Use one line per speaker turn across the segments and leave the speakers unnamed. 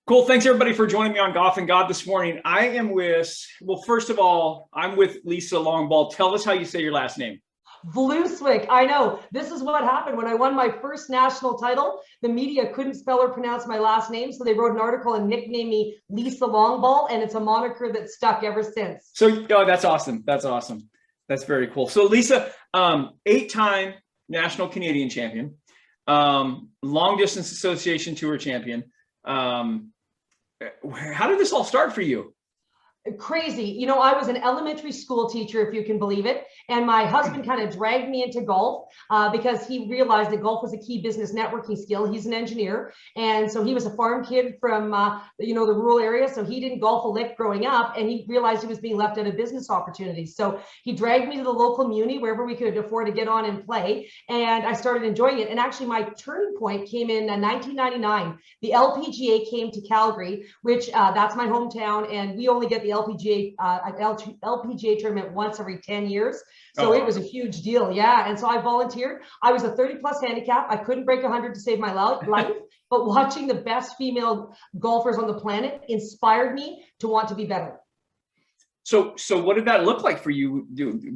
Cool. Thanks everybody for joining me on Golf and God this morning. I am with, well, first of all, I'm with Lisa Longball. Tell us how you say your last name.
Vlooswyk. I know. This is what happened when I won my first national title. The media couldn't spell or pronounce my last name, so they wrote an article and nicknamed me Lisa Longball, and it's a moniker that's stuck ever since.
So, oh, that's awesome. That's awesome. That's very cool. So, Lisa, 8-time national Canadian champion, long distance association tour champion. How did this all start for you?
Crazy. You know, I was an elementary school teacher, if you can believe it. And my husband kind of dragged me into golf because he realized that golf was a key business networking skill. He's an engineer. And so he was a farm kid from, the rural area. So he didn't golf a lick growing up. And he realized he was being left out of business opportunities. So he dragged me to the local muni, wherever we could afford to get on and play. And I started enjoying it. And actually, my turning point came in 1999. The LPGA came to Calgary, which that's my hometown. And we only get the LPGA tournament once every 10 years. So It was a huge deal. Yeah. And so I volunteered. I was a 30+ handicap. I couldn't break 100 to save my life, but watching the best female golfers on the planet inspired me to want to be better.
So what did that look like for you?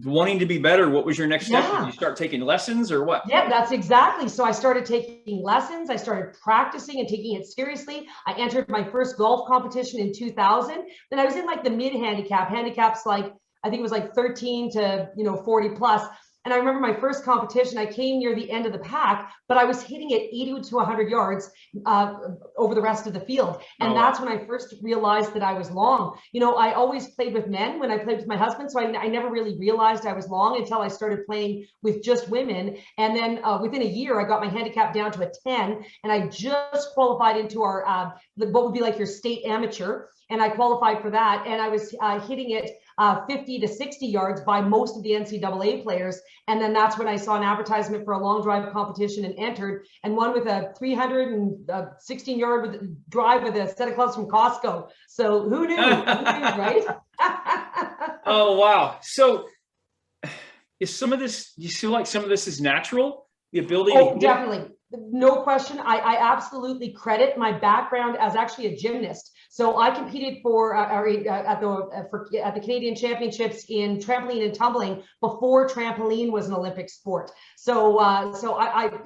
Wanting to be better? What was your next step?
Yeah.
Did you start taking lessons or what?
Yeah, that's exactly. So I started taking lessons. I started practicing and taking it seriously. I entered my first golf competition in 2000. Then I was in like the mid handicaps, like I think it was like 13 to 40 plus. And I remember my first competition, I came near the end of the pack, but I was hitting it 80 to 100 yards over the rest of the field. And that's when I first realized that I was long. You know, I always played with men when I played with my husband, so I never really realized I was long until I started playing with just women. And then within a year, I got my handicap down to a 10, and I just qualified into our, what would be like your state amateur. And I qualified for that. And I was hitting it 50 to 60 yards by most of the NCAA players. And then that's when I saw an advertisement for a long drive competition and entered and won with a 316-yard drive with a set of clubs from Costco. So who knew, right?
Oh, wow. So is some of this, do you feel like some of this is natural? The ability to
definitely. No question. I absolutely credit my background as actually a gymnast. So I competed at the Canadian Championships in trampoline and tumbling before trampoline was an Olympic sport. So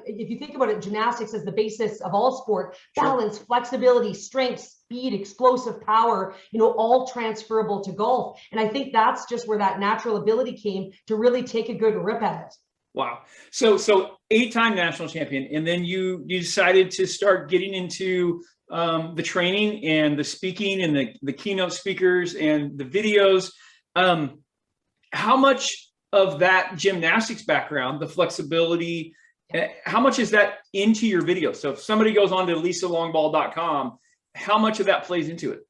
if you think about it, gymnastics is the basis of all sport. Balance, flexibility, strength, speed, explosive power, all transferable to golf. And I think that's just where that natural ability came to really take a good rip at it.
Wow. So 8-time national champion, and then you decided to start getting into the training and the speaking and the keynote speakers and the videos. How much of that gymnastics background, the flexibility, how much is that into your video? So if somebody goes on to lisalongball.com, how much of that plays into it?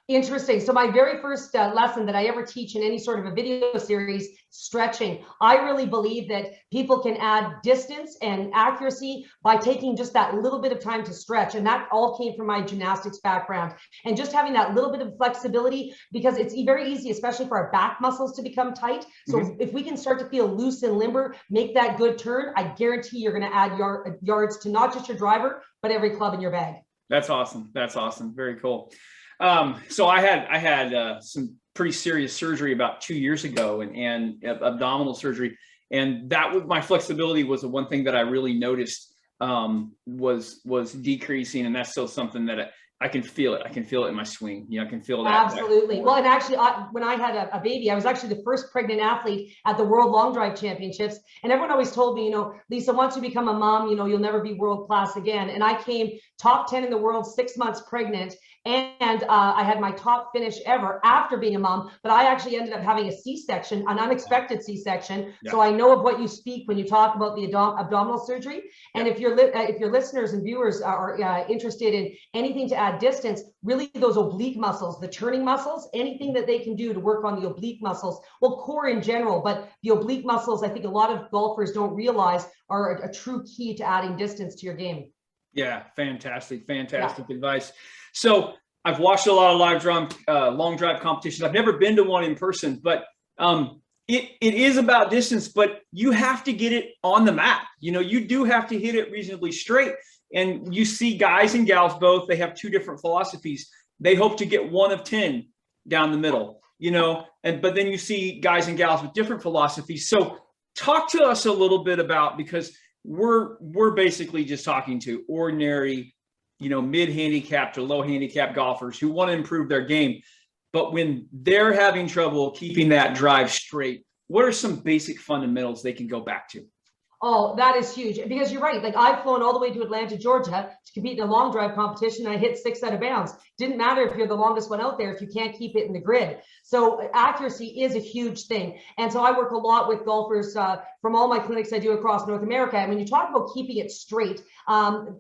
Interesting. So my very first lesson that I ever teach in any sort of a video series, stretching. I really believe that people can add distance and accuracy by taking just that little bit of time to stretch. And that all came from my gymnastics background. And just having that little bit of flexibility, because it's very easy, especially for our back muscles to become tight. So if we can start to feel loose and limber, make that good turn, I guarantee you're going to add yards to not just your driver, but every club in your bag.
That's awesome. That's awesome. Very cool. So I had some pretty serious surgery about 2 years ago and abdominal surgery. And that was, my flexibility was the one thing that I really noticed, was decreasing. And that's still something that I can feel it. I can feel it in my swing. I can feel that.
Absolutely. Well, and actually, when I had a baby, I was actually the first pregnant athlete at the World Long Drive Championships. And everyone always told me, Lisa, once you become a mom, you'll never be world class again. And I came top 10 in the world, 6 months pregnant. And I had my top finish ever after being a mom, but I actually ended up having a C-section, an unexpected C-section. Yeah. So I know of what you speak when you talk about the abdominal surgery. And if your listeners and viewers are interested in anything to add distance, really those oblique muscles, the turning muscles, anything that they can do to work on the oblique muscles, well, core in general, but the oblique muscles, I think a lot of golfers don't realize are a true key to adding distance to your game.
Yeah, fantastic advice. So I've watched a lot of long drive competitions. I've never been to one in person, but it is about distance, but you have to get it on the map. You do have to hit it reasonably straight. And you see guys and gals both, they have two different philosophies. They hope to get 1 of 10 down the middle, you know, but then you see guys and gals with different philosophies. So talk to us a little bit about, because we're basically just talking to ordinary, you know, mid-handicap to low-handicap golfers who want to improve their game. But when they're having trouble keeping that drive straight, what are some basic fundamentals they can go back to?
Oh, that is huge, because you're right. Like, I've flown all the way to Atlanta, Georgia to compete in a long drive competition, and I hit 6 out of bounds. Didn't matter if you're the longest one out there if you can't keep it in the grid. So accuracy is a huge thing. And so I work a lot with golfers from all my clinics I do across North America. And when you talk about keeping it straight,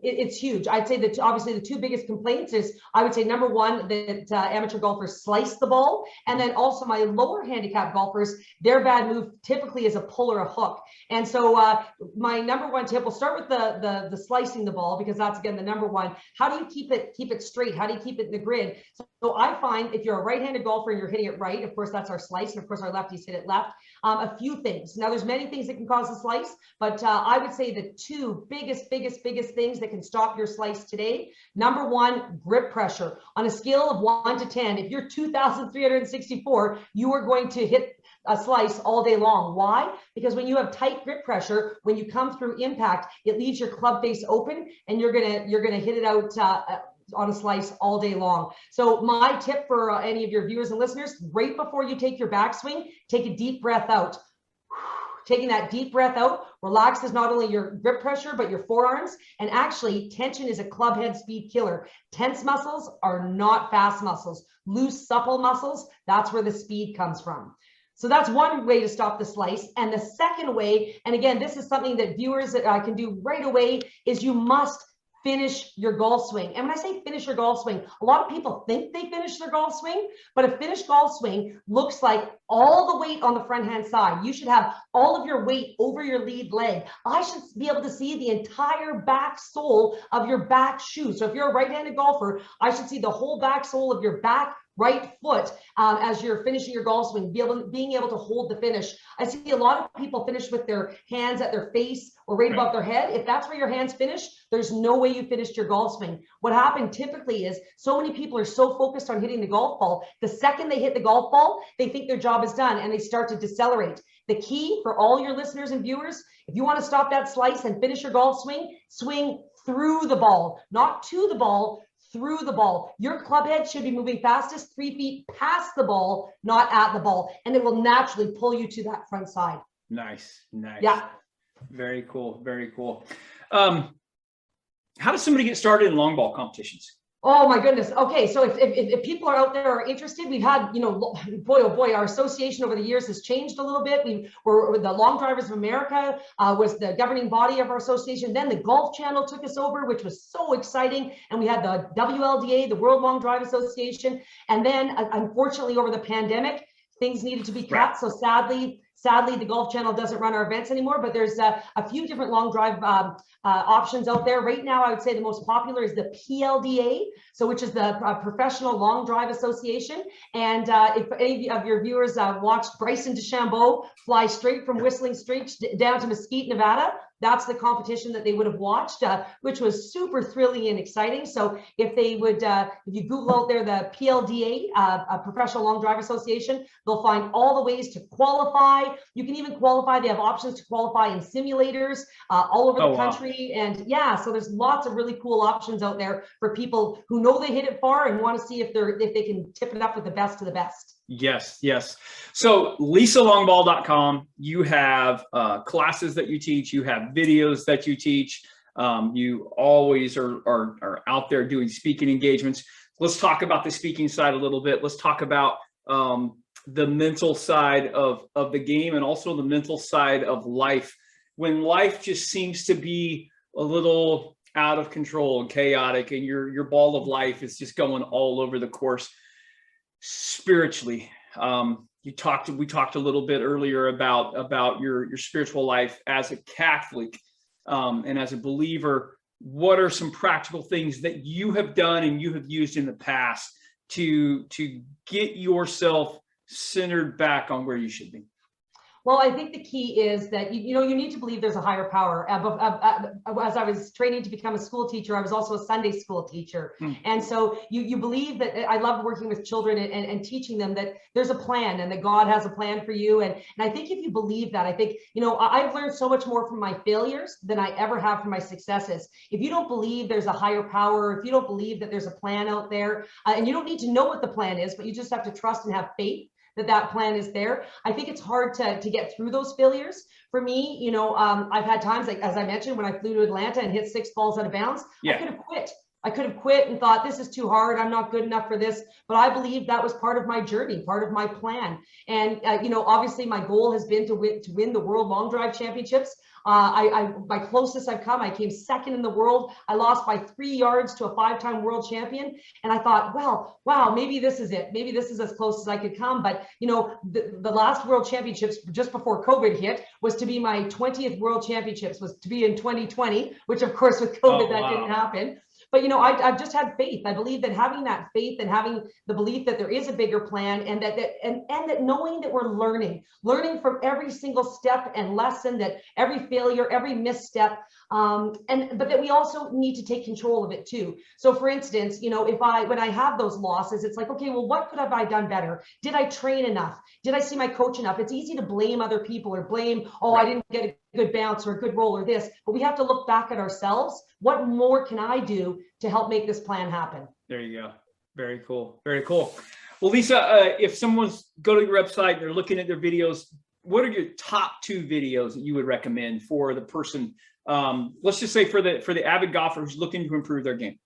it's huge. I'd say that obviously the two biggest complaints is, I would say, number one, that amateur golfers slice the ball. And then also my lower handicap golfers, their bad move typically is a pull or a hook. And so my number one tip, we'll start with the slicing the ball, because that's, again, the number one. How do you keep it straight? How do you keep it in the grid? So I find if you're a right-handed golfer and you're hitting it right, of course, that's our slice. And of course, our lefties hit it left. A few things. Now, there's many things that can cause a slice, but I would say the two biggest things that can stop your slice today. Number one, grip pressure. On a scale of 1 to 10, if you're 2,364, you are going to hit a slice all day long. Why? Because when you have tight grip pressure, when you come through impact, it leaves your club face open, and you're gonna hit it out on a slice all day long. So my tip for any of your viewers and listeners, right before you take your backswing, take a deep breath out. Taking that deep breath out relaxes not only your grip pressure, but your forearms. And actually, tension is a club head speed killer. Tense muscles are not fast muscles. Loose, supple muscles, that's where the speed comes from. So that's one way to stop the slice. And the second way, and again, this is something that viewers can do right away, is you must finish your golf swing. And when I say finish your golf swing, a lot of people think they finish their golf swing, but a finished golf swing looks like all the weight on the front hand side. You should have all of your weight over your lead leg. I should be able to see the entire back sole of your back shoe. So if you're a right-handed golfer, I should see the whole back sole of your back right foot as you're finishing your golf swing, being able to hold the finish. I see a lot of people finish with their hands at their face or right above their head. If that's where your hands finish, there's no way you finished your golf swing. What happened typically is, so many people are so focused on hitting the golf ball, the second they hit the golf ball, they think their job is done and they start to decelerate. The key for all your listeners and viewers, if you want to stop that slice and finish your golf swing, swing through the ball, not to the ball, through the ball. Your club head should be moving fastest 3 feet past the ball, not at the ball, and it will naturally pull you to that front side.
Nice.
Yeah.
Very cool. Very cool. How does somebody get started in long ball competitions?
Oh my goodness. Okay, so if people are out there are interested, we've had, you know, boy oh boy, our association over the years has changed a little bit. We were the Long Drivers of America was the governing body of our association. Then the Golf Channel took us over, which was so exciting, and we had the WLDA, the World Long Drive Association, and then unfortunately over the pandemic, things needed to be cut. Right. So sadly, the Golf Channel doesn't run our events anymore, but there's a few different long drive options out there. Right now, I would say the most popular is the PLDA, so which is the Professional Long Drive Association. And if any of your viewers watched Bryson DeChambeau fly straight from Whistling Straits down to Mesquite, Nevada, that's the competition that they would have watched, which was super thrilling and exciting. So if they would, if you Google out there the PLDA, Professional Long Drive Association, they'll find all the ways to qualify. You can even qualify. They have options to qualify in simulators all over the country. Wow. And yeah, so there's lots of really cool options out there for people who know they hit it far and want to see if they can tip it up with the best of the best.
Yes. So LisaLongball.com, you have classes that you teach, you have videos that you teach. You always are out there doing speaking engagements. Let's talk about the speaking side a little bit. Let's talk about the mental side of the game, and also the mental side of life. When life just seems to be a little out of control and chaotic, and your ball of life is just going all over the course. Spiritually, we talked a little bit earlier about your spiritual life as a Catholic and as a believer. What are some practical things that you have done and you have used in the past to get yourself centered back on where you should be?
Well, I think the key is that you need to believe there's a higher power. As I was training to become a school teacher, I was also a Sunday school teacher, and so you believe that. I love working with children and teaching them that there's a plan and that God has a plan for you. And I think if you believe that, I think I've learned so much more from my failures than I ever have from my successes. If you don't believe there's a higher power, if you don't believe that there's a plan out there, and you don't need to know what the plan is, but you just have to trust and have faith that plan is there. I think it's hard to get through those failures. For me, I've had times, like as I mentioned, when I flew to Atlanta and hit 6 balls out of bounds, I could have quit. I could have quit and thought, this is too hard. I'm not good enough for this. But I believe that was part of my journey, part of my plan. And, obviously my goal has been to win the World Long Drive Championships. My closest I've come, I came second in the world. I lost by 3 yards to a 5-time world champion. And I thought, well, wow, maybe this is it. Maybe this is as close as I could come. But, the last world championships just before COVID hit was to be my 20th world championships, was to be in 2020, which of course with COVID that didn't happen. But, I've just had faith. I believe that having that faith and having the belief that there is a bigger plan, and that knowing that we're learning from every single step and lesson, that every failure, every misstep, but that we also need to take control of it too. So for instance, when I have those losses, it's like, okay, well, what could have I done better? Did I train enough? Did I see my coach enough? It's easy to blame other people or blame, I didn't get a good bounce or a good roll or this, but we have to look back at ourselves. What more can I do to help make this plan happen?
There you go. Very cool. Very cool. Well, Lisa, if someone's go to your website and they're looking at their videos, what are your top 2 videos that you would recommend for the person? Let's just say for the avid golfer who's looking to improve their game.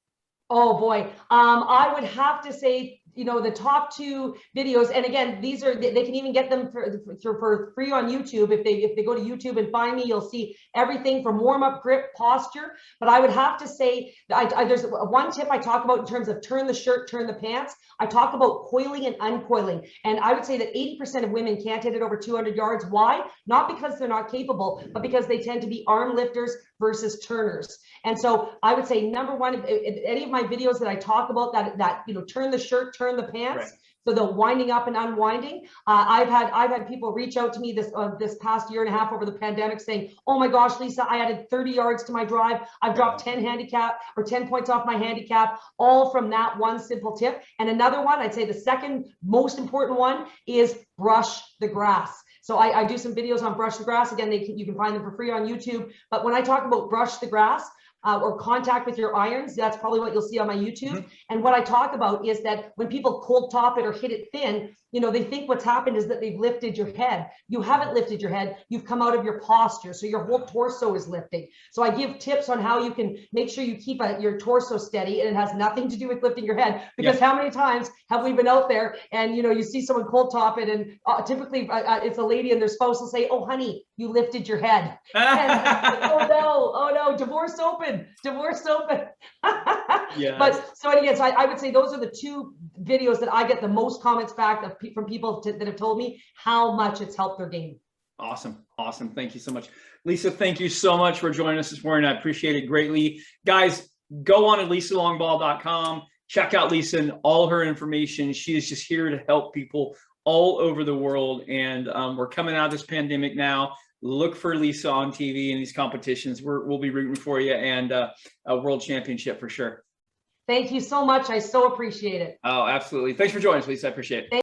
Oh boy. I would have to say, the top 2 videos, and again, they can even get them for free on YouTube. If they go to YouTube and find me, you'll see everything from warm-up, grip, posture. But I would have to say, there's one tip I talk about in terms of turn the shirt, turn the pants. I talk about coiling and uncoiling. And I would say that 80% of women can't hit it over 200 yards. Why? Not because they're not capable, but because they tend to be arm lifters versus turners. And so I would say, number one, if any of my videos that I talk about that turn the shirt, turn the pants, right. So the winding up and unwinding. I've had people reach out to me this past year and a half over the pandemic saying, oh my gosh, Lisa, I added 30 yards to my drive. I've dropped 10 points off my handicap, all from that one simple tip. And another one, I'd say the second most important one is brush the grass. So I do some videos on brush the grass. Again, you can find them for free on YouTube. But when I talk about brush the grass, or contact with your irons, that's probably what you'll see on my YouTube. Mm-hmm. And what I talk about is that when people cold top it or hit it thin, they think what's happened is that they've lifted your head. You haven't lifted your head. You've come out of your posture. So your whole torso is lifting. So I give tips on how you can make sure you keep your torso steady, and it has nothing to do with lifting your head, because how many times have we been out there and, you see someone cold top it, and typically it's a lady and their spouse will say, oh, honey, you lifted your head. And, oh no, divorce open. Yes. But so again, so I would say those are the 2 videos that I get the most comments back from people that have told me how much it's helped their game. Awesome.
Thank you so much. Lisa, thank you so much for joining us this morning. I appreciate it greatly. Guys, go on to lisalongball.com. Check out Lisa and all her information. She is just here to help people all over the world. And we're coming out of this pandemic now. Look for Lisa on TV in these competitions. We'll be rooting for you, and a world championship for sure.
Thank you so much. I so appreciate it.
Oh, absolutely. Thanks for joining us, Lisa. I appreciate it.